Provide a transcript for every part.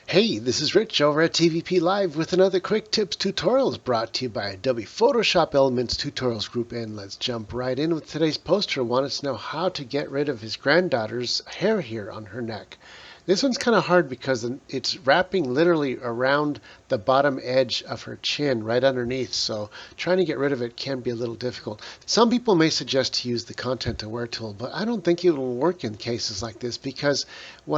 Hey, this is Rich over at TVP Live with another quick tips tutorials brought to you by Adobe Photoshop Elements Tutorials Group. And let's jump right in with today's poster. Wanted to know how to get rid of his granddaughter's hair here on her neck. This one's kind of hard because it's wrapping literally around the bottom edge of her chin right underneath, so trying to get rid of it can be a little difficult. Some people may suggest to use the Content Aware tool, but I don't think it will work in cases like this because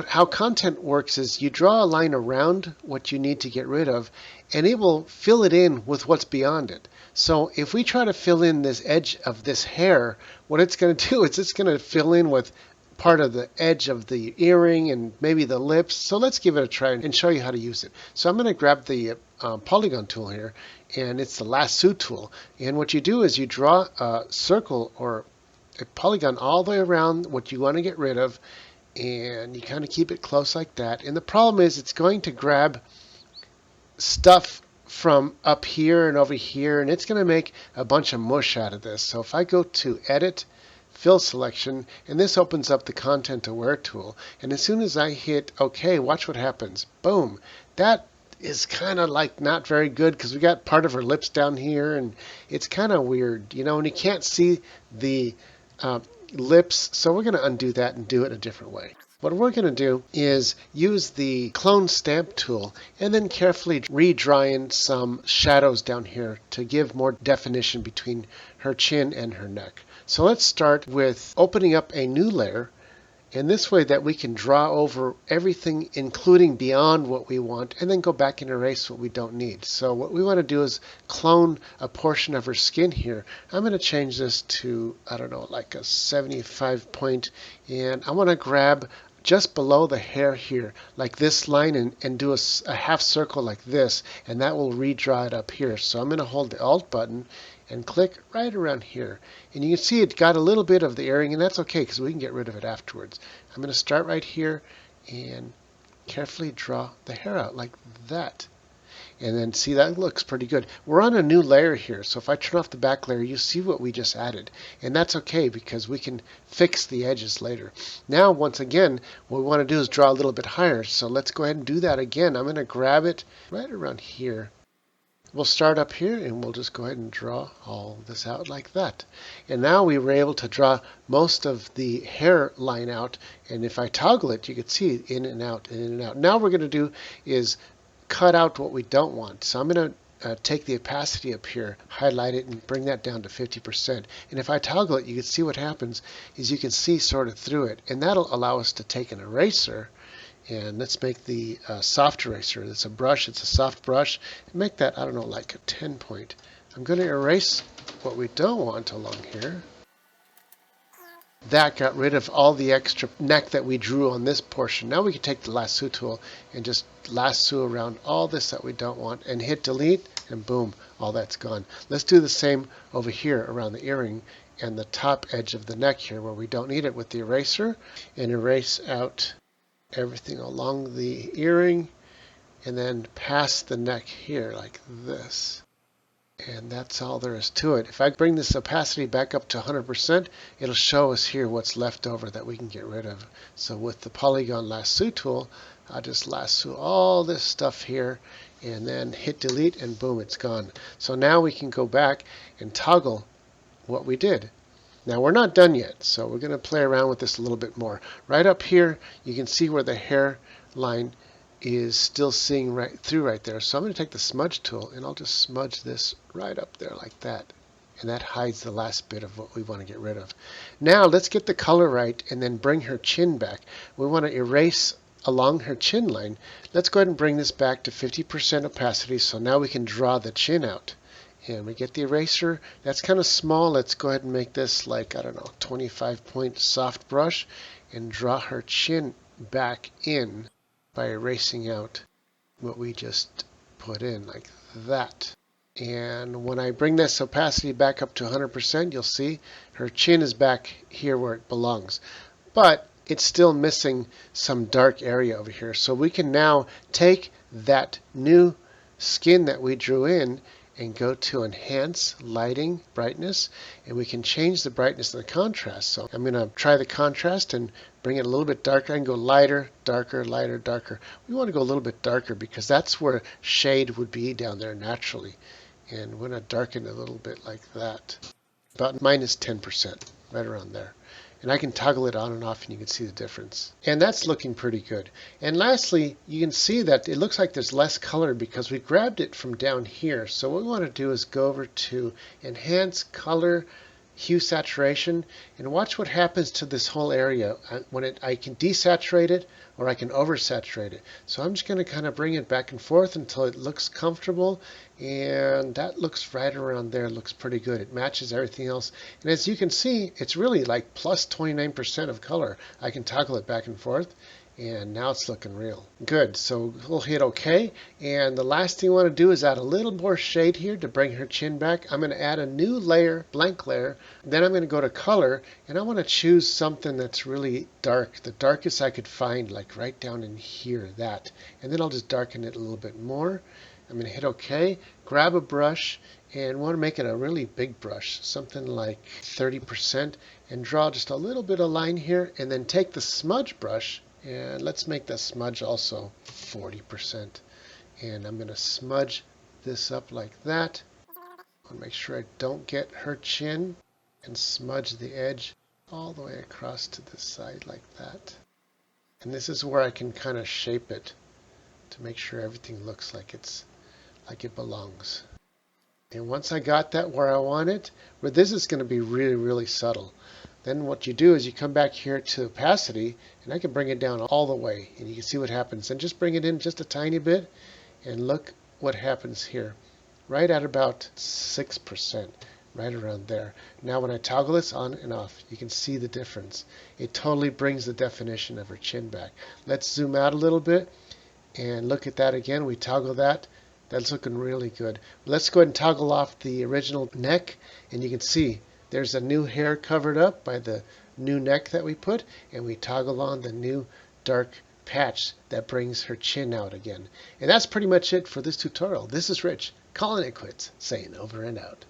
how content works is you draw a line around what you need to get rid of and it will fill it in with what's beyond it. So if we try to fill in this edge of this hair, what it's going to do is it's going to fill in with part of the edge of the earring and maybe the lips. So let's give it a try and show you how to use it. So I'm going to grab the polygon tool here, and it's the lasso tool. And what you do is you draw a circle or a polygon all the way around what you want to get rid of, and you kind of keep it close like that. And the problem is it's going to grab stuff from up here and over here, and it's going to make a bunch of mush out of this. So if I go to Edit, Fill Selection, and this opens up the Content Aware tool, and as soon as I hit OK, watch what happens. Boom! That is kind of like not very good because we got part of her lips down here, and it's kind of weird, you know, and you can't see the lips, so we're going to undo that and do it a different way. What we're going to do is use the clone stamp tool and then carefully redraw in some shadows down here to give more definition between her chin and her neck. So let's start with opening up a new layer, and this way that we can draw over everything including beyond what we want and then go back and erase what we don't need. So what we want to do is clone a portion of her skin here. I'm going to change this to, I don't know, like a 75 point, and I want to grab just below the hair here, like this line, and do a half circle like this, and that will redraw it up here. So I'm going to hold the Alt button and click right around here. And you can see it got a little bit of the earring, and that's okay because we can get rid of it afterwards. I'm going to start right here and carefully draw the hair out like that. And then see, that looks pretty good. We're on a new layer here, so if I turn off the back layer, you see what we just added. And that's okay because we can fix the edges later. Now, once again, what we want to do is draw a little bit higher. So let's go ahead and do that again. I'm going to grab it right around here. We'll start up here and we'll just go ahead and draw all this out like that. And now we were able to draw most of the hair line out. And if I toggle it, you can see in and out, in and out. Now what we're going to do is cut out what we don't want. So I'm going to take the opacity up here, highlight it, and bring that down to 50%. And if I toggle it, you can see what happens is you can see sort of through it. And that'll allow us to take an eraser, and let's make the soft eraser. It's a brush, it's a soft brush. And make that, I don't know, like a 10 point. I'm going to erase what we don't want along here. That got rid of all the extra neck that we drew on this portion. Now we can take the lasso tool and just lasso around all this that we don't want and hit delete, and boom, all that's gone. Let's do the same over here around the earring and the top edge of the neck here where we don't need it with the eraser, and erase out everything along the earring and then past the neck here like this. And that's all there is to it. If I bring this opacity back up to 100%, it'll show us here what's left over that we can get rid of. So with the polygon lasso tool, I'll just lasso all this stuff here and then hit delete, and boom, it's gone. So now we can go back and toggle what we did. Now we're not done yet, so we're going to play around with this a little bit more. Right up here, you can see where the hair line is still seeing right through right there. So I'm going to take the smudge tool and I'll just smudge this right up there like that. And that hides the last bit of what we want to get rid of. Now let's get the color right and then bring her chin back. We want to erase along her chin line. Let's go ahead and bring this back to 50% opacity, so now we can draw the chin out. And we get the eraser. That's kind of small. Let's go ahead and make this like, I don't know, 25 point soft brush and draw her chin back in by erasing out what we just put in like that. And when I bring this opacity back up to 100%, you'll see her chin is back here where it belongs. But it's still missing some dark area over here. So we can now take that new skin that we drew in and go to Enhance, Lighting, Brightness, and we can change the brightness and the contrast. So I'm going to try the contrast and bring it a little bit darker. I can go lighter, darker, lighter, darker. We want to go a little bit darker because that's where shade would be down there naturally. And we're going to darken it a little bit like that. About minus 10%, right around there. And I can toggle it on and off and you can see the difference. And that's looking pretty good. And lastly, you can see that it looks like there's less color because we grabbed it from down here. So what we want to do is go over to Enhance, Color, Hue Saturation, and watch what happens to this whole area. I can desaturate it or I can oversaturate it. So I'm just going to kind of bring it back and forth until it looks comfortable, and that looks right around there. It looks pretty good. It matches everything else, and as you can see, it's really like plus 29% of color. I can toggle it back and forth, and now it's looking real good. So we'll hit OK, and the last thing we want to do is add a little more shade here to bring her chin back. I'm going to add a new layer, blank layer. Then I'm going to go to color, and I want to choose something that's really dark, the darkest I could find, like right down in here, that. And then I'll just darken it a little bit more. I'm going to hit OK, grab a brush, and want to make it a really big brush, something like 30%, and draw just a little bit of line here, and then take the smudge brush, and let's make the smudge also 40%. And I'm going to smudge this up like that. I want to make sure I don't get her chin, and smudge the edge all the way across to this side like that. And this is where I can kind of shape it to make sure everything looks like it belongs. And once I got that where I want it, where this is going to be really, really subtle. Then what you do is you come back here to opacity, and I can bring it down all the way, and you can see what happens. And just bring it in just a tiny bit, and look what happens here. Right at about 6%, right around there. Now when I toggle this on and off, you can see the difference. It totally brings the definition of her chin back. Let's zoom out a little bit, and look at that again. We toggle that. That's looking really good. Let's go ahead and toggle off the original neck, and you can see there's a new hair covered up by the new neck that we put, and we toggle on the new dark patch that brings her chin out again. And that's pretty much it for this tutorial. This is Rich, calling it quits, saying over and out.